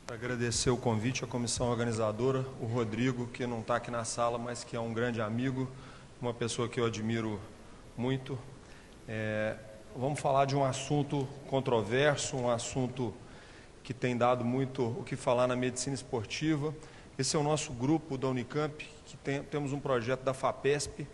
Para agradecer o convite à comissão organizadora, o Rodrigo, que não está aqui na sala, mas que é um grande amigo, uma pessoa que eu admiro muito. Vamos falar de um assunto controverso, um assunto que tem dado muito o que falar na medicina esportiva. Esse é o nosso grupo da Unicamp, que temos um projeto da FAPESP,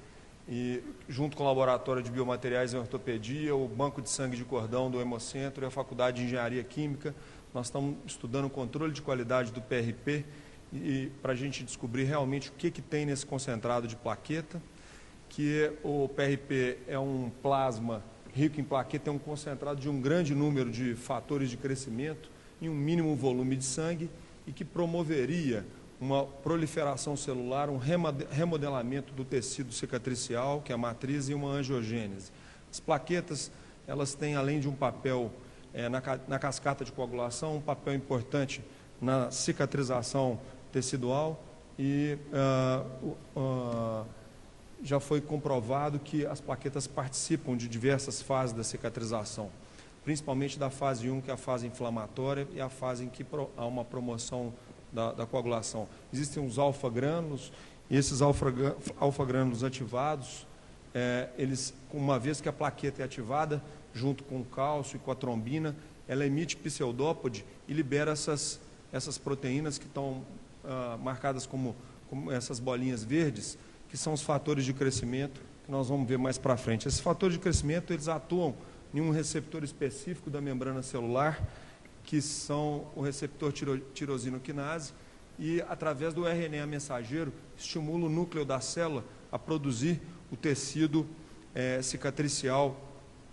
e junto com o Laboratório de Biomateriais e Ortopedia, o Banco de Sangue de Cordão do Hemocentro e a Faculdade de Engenharia Química. Nós estamos estudando o controle de qualidade do PRP e para a gente descobrir realmente o que tem nesse concentrado de plaqueta, que o PRP é um plasma rico em plaqueta, é um concentrado de um grande número de fatores de crescimento em um mínimo volume de sangue e que promoveria uma proliferação celular, um remodelamento do tecido cicatricial, que é a matriz, e uma angiogênese. As plaquetas, elas têm, além de um papel na cascata de coagulação, um papel importante na cicatrização tecidual e já foi comprovado que as plaquetas participam de diversas fases da cicatrização, principalmente da fase 1, que é a fase inflamatória, e a fase em que há uma promoção da coagulação. Existem os alfa-grânulos, e esses alfa-grânulos ativados, eles, uma vez que a plaqueta é ativada, junto com o cálcio e com a trombina, ela emite pseudópode e libera essas proteínas que estão marcadas como essas bolinhas verdes, que são os fatores de crescimento, que nós vamos ver mais para frente. Esses fatores de crescimento, eles atuam em um receptor específico da membrana celular, que são o receptor tirosinoquinase, e através do RNA mensageiro, estimula o núcleo da célula a produzir o tecido cicatricial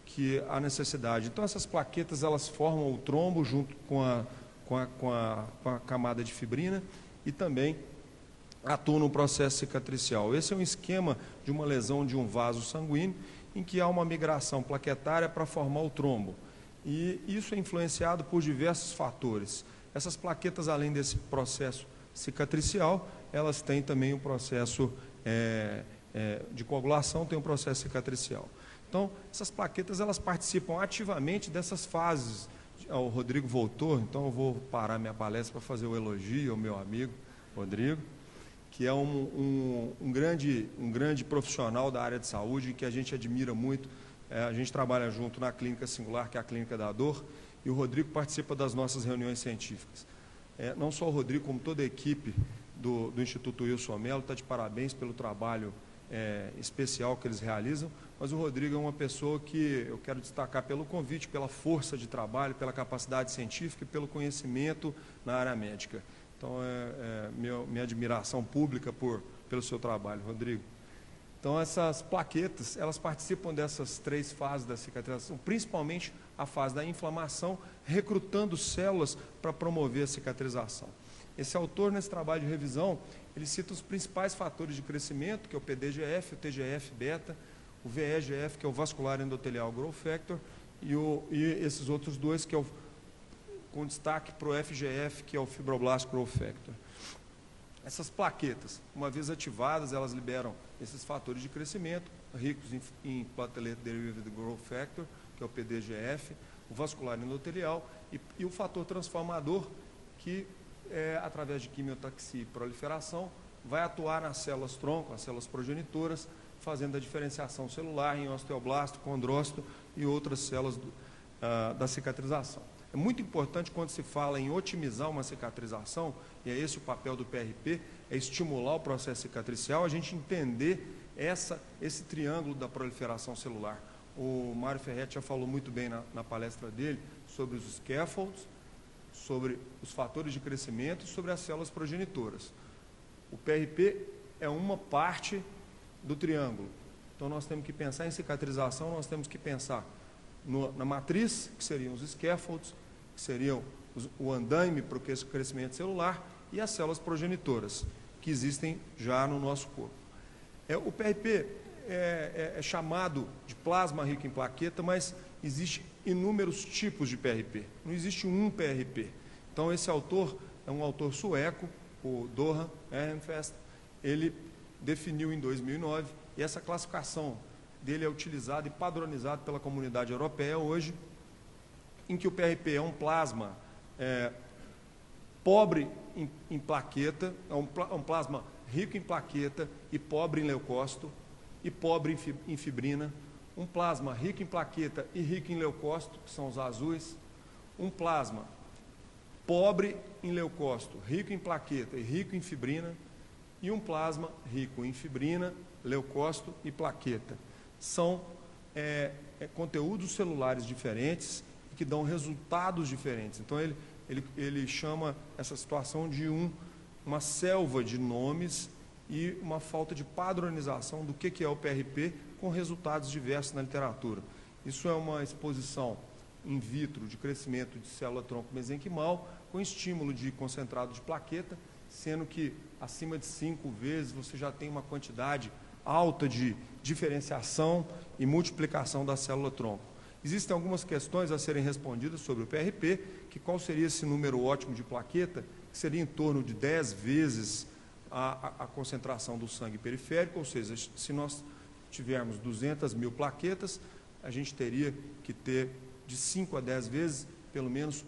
que há necessidade. Então, essas plaquetas, elas formam o trombo junto com a camada de fibrina e também atuam no processo cicatricial. Esse é um esquema de uma lesão de um vaso sanguíneo em que há uma migração plaquetária para formar o trombo. E isso é influenciado por diversos fatores. Essas plaquetas, além desse processo cicatricial, elas têm também um processo de coagulação, tem um processo cicatricial. Então, essas plaquetas, elas participam ativamente dessas fases. O Rodrigo voltou, então eu vou parar minha palestra para fazer o elogio ao meu amigo Rodrigo, que é um grande profissional da área de saúde, que a gente admira muito. A gente trabalha junto na clínica singular, que é a Clínica da Dor, e o Rodrigo participa das nossas reuniões científicas. Não só o Rodrigo, como toda a equipe do Instituto Wilson Mello está de parabéns pelo trabalho especial que eles realizam, mas o Rodrigo é uma pessoa que eu quero destacar pelo convite, pela força de trabalho, pela capacidade científica e pelo conhecimento na área médica. Então, minha admiração pública pelo seu trabalho, Rodrigo. Então, essas plaquetas, elas participam dessas 3 fases da cicatrização, principalmente a fase da inflamação, recrutando células para promover a cicatrização. Esse autor, nesse trabalho de revisão, ele cita os principais fatores de crescimento, que é o PDGF, o TGF-beta, o VEGF, que é o Vascular Endotelial Growth Factor, e esses outros dois, que é com destaque para o FGF, que é o Fibroblast Growth Factor. Essas plaquetas, uma vez ativadas, elas liberam esses fatores de crescimento, ricos em Platelet Derived Growth Factor, que é o PDGF, o vascular endotelial, e o fator transformador, que, através de quimiotaxia e proliferação, vai atuar nas células tronco, as células progenitoras, fazendo a diferenciação celular em osteoblasto, condrócito e outras células da cicatrização. É muito importante, quando se fala em otimizar uma cicatrização, e é esse o papel do PRP, é estimular o processo cicatricial, a gente entender esse triângulo da proliferação celular. O Mário Ferretti já falou muito bem na palestra dele sobre os scaffolds, sobre os fatores de crescimento e sobre as células progenitoras. O PRP é uma parte do triângulo. Então, nós temos que pensar em cicatrização, nós temos que pensar na matriz, que seriam os scaffolds, que seriam o andaime para o crescimento celular, e as células progenitoras, que existem já no nosso corpo. O PRP é chamado de plasma rico em plaqueta, mas existem inúmeros tipos de PRP. Não existe um PRP. Então, esse autor é um autor sueco, o Doran Ehrenfest. Ele definiu em 2009, e essa classificação dele é utilizada e padronizada pela comunidade europeia hoje, em que o PRP é um plasma pobre em plaqueta, é um plasma rico em plaqueta e pobre em leucócito e pobre em fibrina, um plasma rico em plaqueta e rico em leucócito, que são os azuis, um plasma pobre em leucócito, rico em plaqueta e rico em fibrina, e um plasma rico em fibrina, leucócito e plaqueta. São conteúdos celulares diferentes que dão resultados diferentes. Então, ele chama essa situação de uma selva de nomes e uma falta de padronização do que é o PRP, com resultados diversos na literatura. Isso é uma exposição in vitro de crescimento de célula-tronco mesenquimal com estímulo de concentrado de plaqueta, sendo que acima de 5 vezes você já tem uma quantidade alta de diferenciação e multiplicação da célula-tronco. Existem algumas questões a serem respondidas sobre o PRP, que qual seria esse número ótimo de plaqueta, que seria em torno de 10 vezes a concentração do sangue periférico, ou seja, se nós tivermos 200 mil plaquetas, a gente teria que ter de 5 a 10 vezes, pelo menos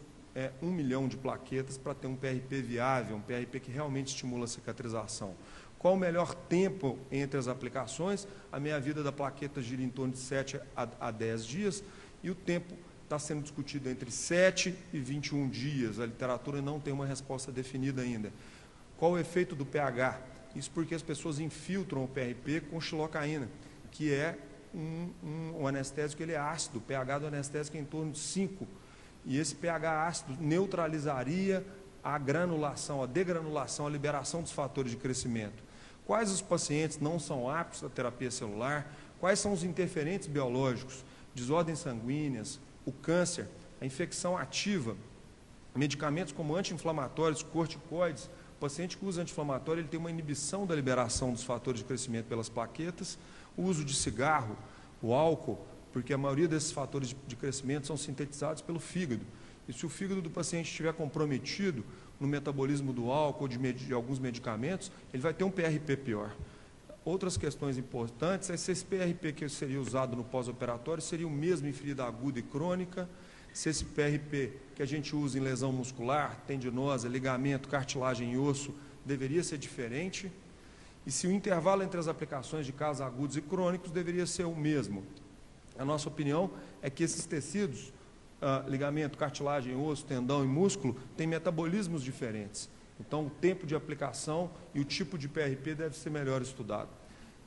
1 milhão de plaquetas para ter um PRP viável, um PRP que realmente estimula a cicatrização. Qual o melhor tempo entre as aplicações? A meia-vida da plaqueta gira em torno de 7 a 10 dias e o tempo está sendo discutido entre 7 e 21 dias. A literatura não tem uma resposta definida ainda. Qual o efeito do pH? Isso porque as pessoas infiltram o PRP com xilocaína, que é um anestésico, ele é ácido, o pH do anestésico é em torno de 5, e esse pH ácido neutralizaria a granulação, a degranulação, a liberação dos fatores de crescimento. Quais os pacientes não são aptos à terapia celular? Quais são os interferentes biológicos? Desordens sanguíneas, o câncer, a infecção ativa, medicamentos como anti-inflamatórios, corticoides. O paciente que usa anti-inflamatório, ele tem uma inibição da liberação dos fatores de crescimento pelas plaquetas. O uso de cigarro, o álcool, porque a maioria desses fatores de crescimento são sintetizados pelo fígado. E se o fígado do paciente estiver comprometido no metabolismo do álcool ou de alguns medicamentos, ele vai ter um PRP pior. Outras questões importantes é se esse PRP que seria usado no pós-operatório seria o mesmo em ferida aguda e crônica, se esse PRP que a gente usa em lesão muscular, tendinosa, ligamento, cartilagem e osso, deveria ser diferente, e se o intervalo entre as aplicações de casos agudos e crônicos deveria ser o mesmo. A nossa opinião é que esses tecidos, ligamento, cartilagem, osso, tendão e músculo, têm metabolismos diferentes. Então, o tempo de aplicação e o tipo de PRP deve ser melhor estudado.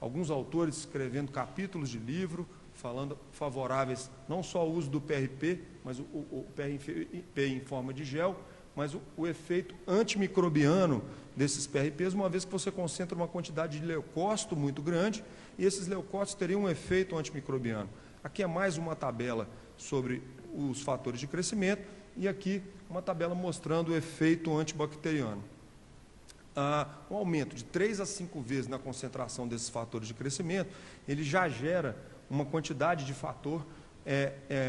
Alguns autores escrevendo capítulos de livro, falando favoráveis não só ao uso do PRP, mas o PRP em forma de gel, mas o efeito antimicrobiano desses PRPs, uma vez que você concentra uma quantidade de leucócito muito grande, e esses leucócitos teriam um efeito antimicrobiano. Aqui é mais uma tabela sobre os fatores de crescimento, e aqui uma tabela mostrando o efeito antibacteriano. Um aumento de 3 a 5 vezes na concentração desses fatores de crescimento, ele já gera uma quantidade de fator,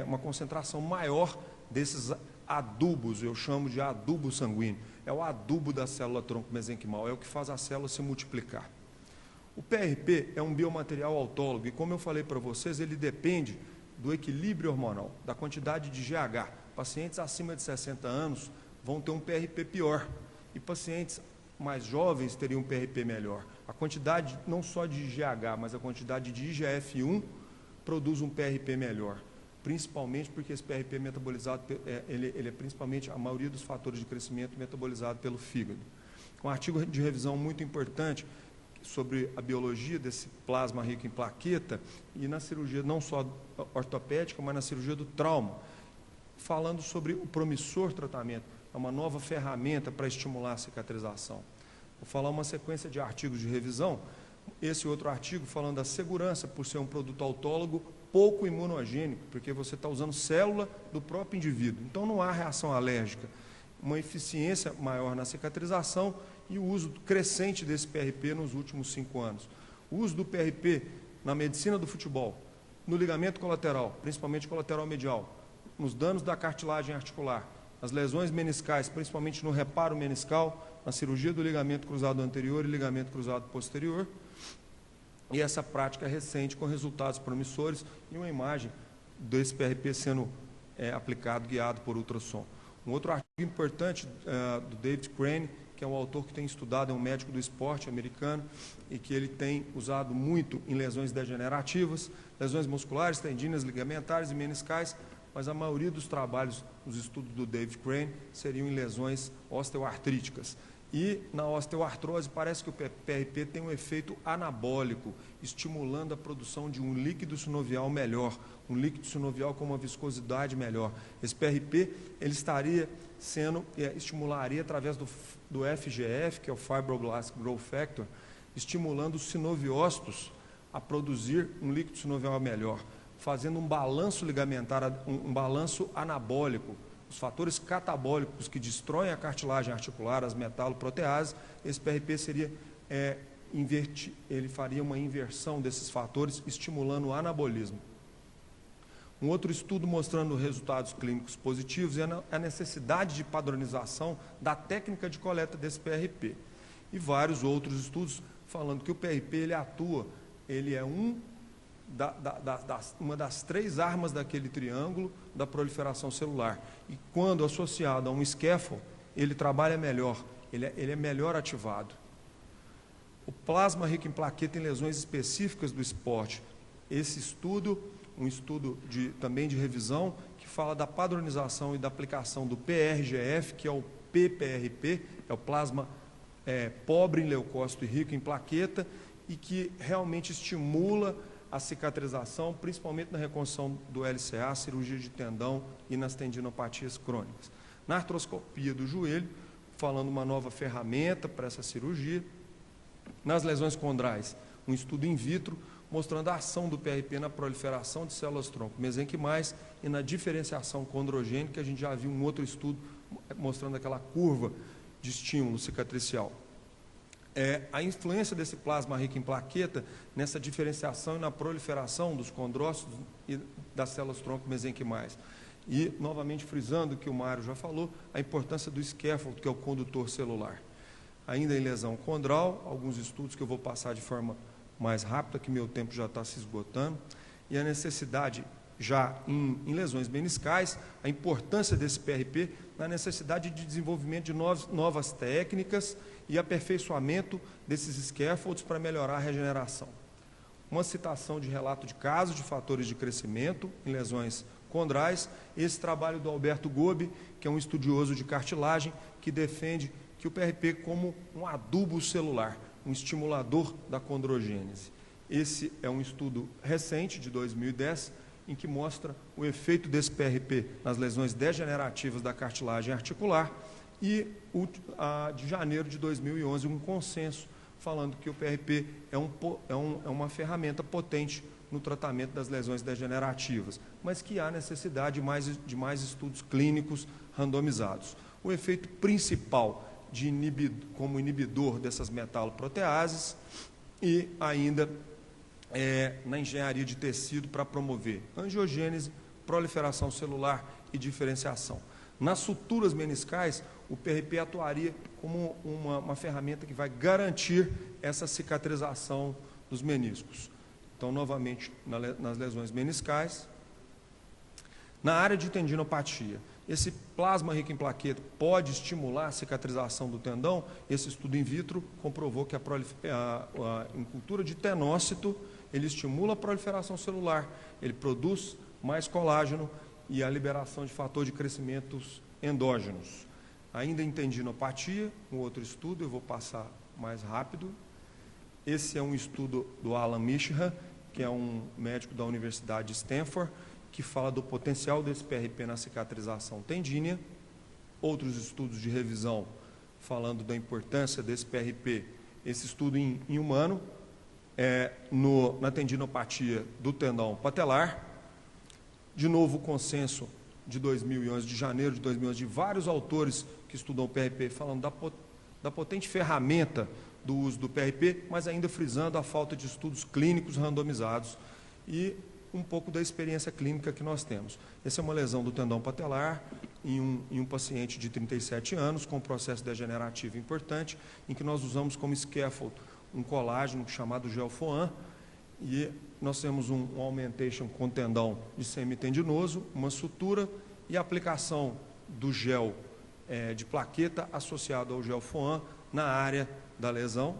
uma concentração maior desses adubos, eu chamo de adubo sanguíneo. É o adubo da célula-tronco mesenquimal, é o que faz a célula se multiplicar. O PRP é um biomaterial autólogo e, como eu falei para vocês, ele depende do equilíbrio hormonal, da quantidade de GH. Pacientes acima de 60 anos vão ter um PRP pior e pacientes mais jovens teriam um PRP melhor. A quantidade não só de GH, mas a quantidade de IGF-1 produz um PRP melhor, principalmente porque esse PRP metabolizado, ele é principalmente a maioria dos fatores de crescimento metabolizado pelo fígado. Um artigo de revisão muito importante sobre a biologia desse plasma rico em plaqueta e na cirurgia não só ortopédica, mas na cirurgia do trauma, falando sobre o promissor tratamento, é uma nova ferramenta para estimular a cicatrização. Vou falar uma sequência de artigos de revisão, esse outro artigo falando da segurança por ser um produto autólogo pouco imunogênico, porque você está usando célula do próprio indivíduo, então não há reação alérgica, uma eficiência maior na cicatrização e o uso crescente desse PRP nos últimos 5 anos. O uso do PRP na medicina do futebol, no ligamento colateral, principalmente colateral medial, nos danos da cartilagem articular, nas lesões meniscais, principalmente no reparo meniscal, na cirurgia do ligamento cruzado anterior e ligamento cruzado posterior, e essa prática recente com resultados promissores e uma imagem desse PRP sendo aplicado, guiado por ultrassom. Um outro artigo importante do David Crane, que é um autor que tem estudado, é um médico do esporte americano, e que ele tem usado muito em lesões degenerativas, lesões musculares, tendíneas, ligamentares e meniscais, mas a maioria dos trabalhos, os estudos do David Crane, seriam em lesões osteoartríticas. E na osteoartrose parece que o PRP tem um efeito anabólico, estimulando a produção de um líquido sinovial melhor, um líquido sinovial com uma viscosidade melhor. Esse PRP ele estaria estimularia através do FGF, que é o Fibroblast Growth Factor, estimulando os sinoviócitos a produzir um líquido sinovial melhor, fazendo um balanço ligamentar, um balanço anabólico. Os fatores catabólicos que destroem a cartilagem articular, as metaloproteases, esse PRP seria ele faria uma inversão desses fatores, estimulando o anabolismo. Um outro estudo mostrando resultados clínicos positivos é a necessidade de padronização da técnica de coleta desse PRP. E vários outros estudos falando que o PRP ele atua, ele é uma das 3 armas daquele triângulo da proliferação celular. E quando associado a um scaffold, ele trabalha melhor, ele é melhor ativado. O plasma rico em plaqueta em lesões específicas do esporte. Esse estudo, um estudo também de revisão, que fala da padronização e da aplicação do PRGF, que é o PPRP, é o plasma pobre em leucócito e rico em plaqueta, e que realmente estimula a cicatrização, principalmente na reconstrução do LCA, cirurgia de tendão e nas tendinopatias crônicas. Na artroscopia do joelho, falando uma nova ferramenta para essa cirurgia. Nas lesões condrais, um estudo in vitro, mostrando a ação do PRP na proliferação de células-tronco mesenquimais e na diferenciação condrogênica. A gente já viu um outro estudo mostrando aquela curva de estímulo cicatricial. A influência desse plasma rico em plaqueta nessa diferenciação e na proliferação dos condrócitos e das células-tronco mesenquimais. E, novamente, frisando o que o Mário já falou, a importância do scaffold, que é o condutor celular. Ainda em lesão condral, alguns estudos que eu vou passar de forma mais rápida, que meu tempo já está se esgotando, e a necessidade, já em lesões meniscais, a importância desse PRP na necessidade de desenvolvimento de novas técnicas e aperfeiçoamento desses scaffolds para melhorar a regeneração. Uma citação de relato de casos de fatores de crescimento em lesões condrais, esse trabalho do Alberto Gobi, que é um estudioso de cartilagem, que defende que o PRP como um adubo celular, um estimulador da condrogênese. Esse é um estudo recente, de 2010, em que mostra o efeito desse PRP nas lesões degenerativas da cartilagem articular, e de janeiro de 2011, um consenso falando que o PRP é uma ferramenta potente no tratamento das lesões degenerativas, mas que há necessidade de mais estudos clínicos randomizados. O efeito principal como inibidor dessas metaloproteases e ainda na engenharia de tecido para promover angiogênese, proliferação celular e diferenciação. Nas suturas meniscais, o PRP atuaria como uma ferramenta que vai garantir essa cicatrização dos meniscos. Então, novamente, nas lesões meniscais. Na área de tendinopatia, esse plasma rico em plaqueta pode estimular a cicatrização do tendão. Esse estudo in vitro comprovou que em cultura de tenócito, ele estimula a proliferação celular, ele produz mais colágeno e a liberação de fator de crescimento endógenos. Ainda em tendinopatia, um outro estudo, eu vou passar mais rápido. Esse é um estudo do Alan Mishra, que é um médico da Universidade de Stanford, que fala do potencial desse PRP na cicatrização tendínea. Outros estudos de revisão falando da importância desse PRP. Esse estudo em humano, na tendinopatia do tendão patelar. De novo, o consenso de 2011, de janeiro de 2011, de vários autores que estudam o PRP, falando da potente ferramenta do uso do PRP, mas ainda frisando a falta de estudos clínicos randomizados e um pouco da experiência clínica que nós temos. Essa é uma lesão do tendão patelar em um paciente de 37 anos, com um processo degenerativo importante, em que nós usamos como scaffold um colágeno chamado Gelfoam, e nós temos um augmentation com tendão de semitendinoso, uma sutura e a aplicação do gel de plaqueta associado ao gel FOAM na área da lesão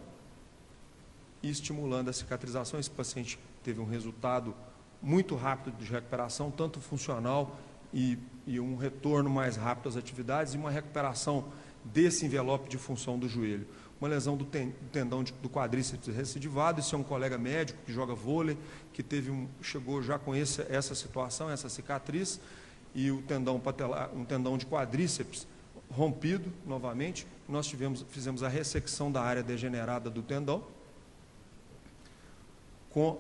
e estimulando a cicatrização. Esse paciente teve um resultado muito rápido de recuperação, tanto funcional e um retorno mais rápido às atividades e uma recuperação desse envelope de função do joelho. Uma lesão do tendão do quadríceps recidivado. Esse é um colega médico que joga vôlei, que chegou já com essa situação, essa cicatriz, e o tendão patelar, um tendão de quadríceps rompido novamente. Nós fizemos a ressecção da área degenerada do tendão, com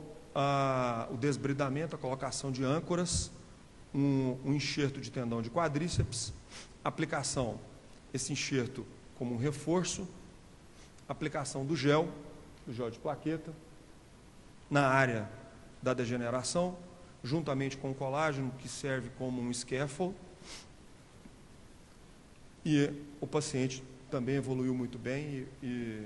o desbridamento, a colocação de âncoras, um enxerto de tendão de quadríceps, aplicação, esse enxerto como um reforço, aplicação do gel de plaqueta, na área da degeneração, juntamente com o colágeno, que serve como um scaffold, e o paciente também evoluiu muito bem e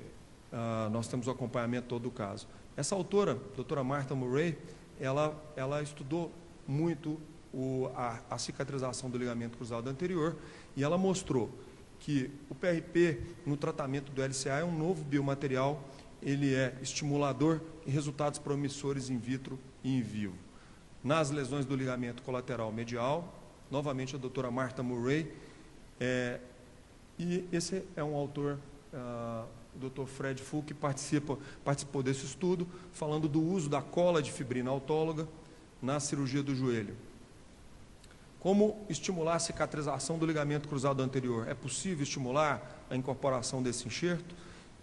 nós temos o acompanhamento todo do caso. Essa autora, a doutora Martha Murray, ela estudou muito a cicatrização do ligamento cruzado anterior e ela mostrou que o PRP no tratamento do LCA é um novo biomaterial, ele é estimulador e resultados promissores in vitro e in vivo. Nas lesões do ligamento colateral medial, novamente a doutora Martha Murray, e esse é um autor, o Dr. Fred Full, que participou desse estudo, falando do uso da cola de fibrina autóloga na cirurgia do joelho. Como estimular a cicatrização do ligamento cruzado anterior? É possível estimular a incorporação desse enxerto?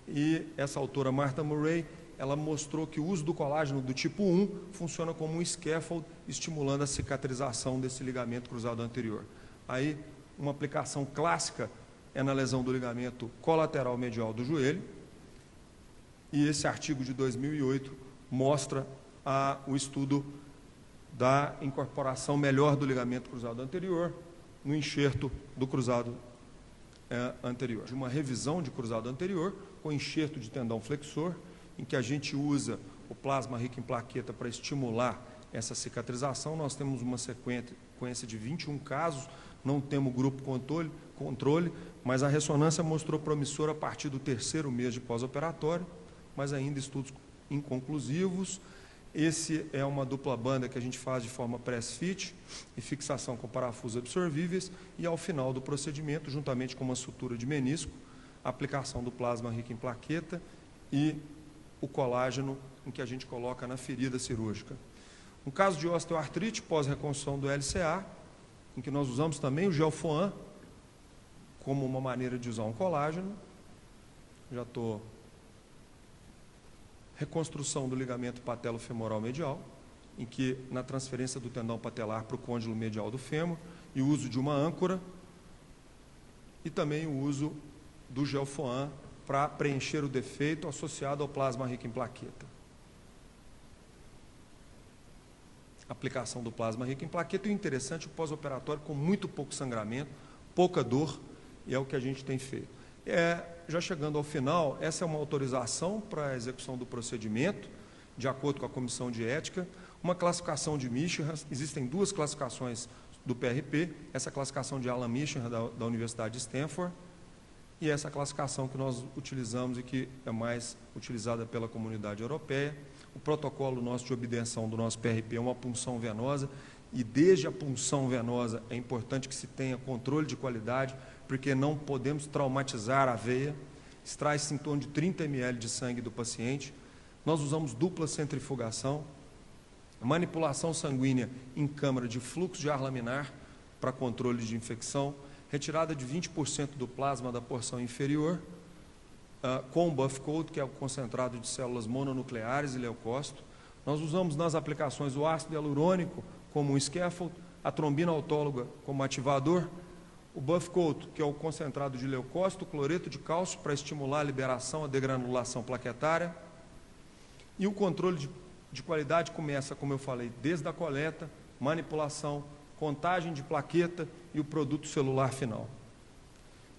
E essa autora, Martha Murray, ela mostrou que o uso do colágeno do tipo 1 funciona como um scaffold, estimulando a cicatrização desse ligamento cruzado anterior. Aí, uma aplicação clássica é na lesão do ligamento colateral medial do joelho, e esse artigo de 2008 mostra o estudo da incorporação melhor do ligamento cruzado anterior no enxerto do cruzado anterior. De uma revisão de cruzado anterior com enxerto de tendão flexor, em que a gente usa o plasma rico em plaqueta para estimular essa cicatrização. Nós temos uma sequência de 21 casos, não temos grupo controle, mas a ressonância mostrou promissor a partir do 3º mês de pós-operatório, mas ainda estudos inconclusivos. Esse é uma dupla banda que a gente faz de forma press-fit e fixação com parafusos absorvíveis, e ao final do procedimento, juntamente com uma sutura de menisco, a aplicação do plasma rico em plaqueta e o colágeno, em que a gente coloca na ferida cirúrgica. Um caso de osteoartrite pós-reconstrução do LCA, em que nós usamos também o gel FOAM como uma maneira de usar um colágeno. Já estou... Reconstrução do ligamento patelo-femoral medial, em que na transferência do tendão patelar para o côndilo medial do fêmur, e o uso de uma âncora, e também o uso do gel FOAM para preencher o defeito associado ao plasma rico em plaqueta. Aplicação do plasma rico em plaqueta, e o interessante, o pós-operatório com muito pouco sangramento, pouca dor, e é o que a gente tem feito. Já chegando ao final, essa é uma autorização para a execução do procedimento, de acordo com a comissão de ética, uma classificação de Mishra. Existem duas classificações do PRP, essa classificação de Alan Mishra da Universidade de Stanford, e essa classificação que nós utilizamos e que é mais utilizada pela comunidade europeia. O protocolo nosso de obtenção do nosso PRP é uma punção venosa, e desde a punção venosa é importante que se tenha controle de qualidade, porque não podemos traumatizar a veia. Extrai-se em torno de 30 ml de sangue do paciente. Nós usamos dupla centrifugação, manipulação sanguínea em câmara de fluxo de ar laminar para controle de infecção, retirada de 20% do plasma da porção inferior, com o buff coat, que é o concentrado de células mononucleares e leucócito. Nós usamos nas aplicações o ácido hialurônico como um scaffold, a trombina autóloga como ativador, o buff coat, que é o concentrado de leucócito, cloreto de cálcio para estimular a liberação, a degranulação plaquetária. E o controle de qualidade começa, como eu falei, desde a coleta, manipulação, contagem de plaqueta e o produto celular final.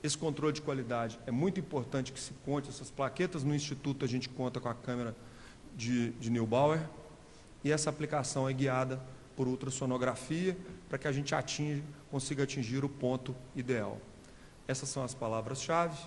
Esse controle de qualidade é muito importante que se conte essas plaquetas. No Instituto a gente conta com a câmera de Neubauer, e essa aplicação é guiada por ultrassonografia, para que a gente consiga atingir o ponto ideal. Essas são as palavras-chave.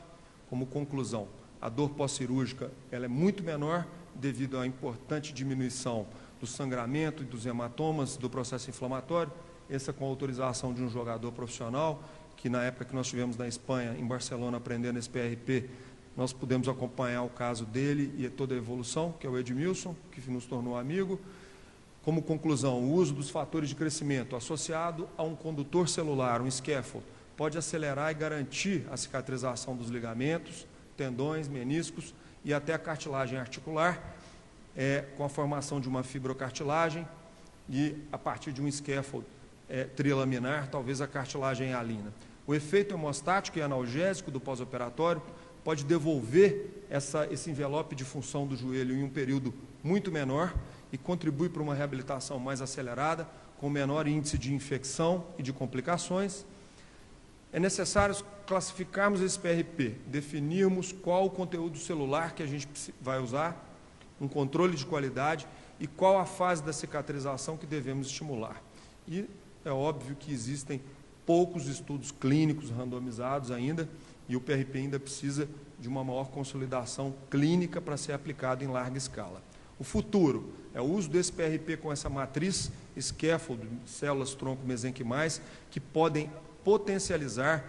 Como conclusão, a dor pós-cirúrgica ela é muito menor devido à importante diminuição do sangramento e dos hematomas do processo inflamatório, essa com a autorização de um jogador profissional, que na época que nós estivemos na Espanha, em Barcelona, aprendendo esse PRP, nós pudemos acompanhar o caso dele e toda a evolução, que é o Edmilson, que nos tornou amigo. Como conclusão, o uso dos fatores de crescimento associado a um condutor celular, um scaffold, pode acelerar e garantir a cicatrização dos ligamentos, tendões, meniscos e até a cartilagem articular, com a formação de uma fibrocartilagem e, a partir de um scaffold trilaminar, talvez a cartilagem hialina. O efeito hemostático e analgésico do pós-operatório pode devolver esse envelope de função do joelho em um período muito menor e contribui para uma reabilitação mais acelerada, com menor índice de infecção e de complicações. É necessário classificarmos esse PRP, definirmos qual o conteúdo celular que a gente vai usar, um controle de qualidade e qual a fase da cicatrização que devemos estimular. E é óbvio que existem poucos estudos clínicos randomizados ainda e o PRP ainda precisa de uma maior consolidação clínica para ser aplicado em larga escala. O futuro é o uso desse PRP com essa matriz scaffold, células tronco mesenquimais, que podem potencializar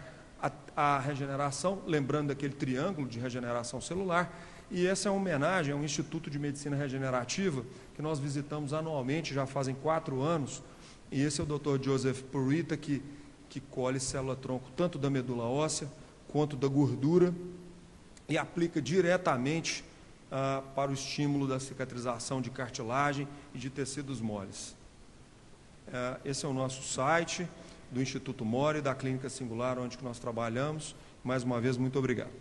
a regeneração, lembrando daquele triângulo de regeneração celular, e essa é uma homenagem ao Instituto de Medicina Regenerativa, que nós visitamos anualmente, já fazem 4 anos, e esse é o Dr. Joseph Purita, que colhe célula-tronco tanto da medula óssea, quanto da gordura, e aplica diretamente para o estímulo da cicatrização de cartilagem e de tecidos moles. Esse é o nosso site do Instituto Mori, da Clínica Singular, onde nós trabalhamos. Mais uma vez, muito obrigado.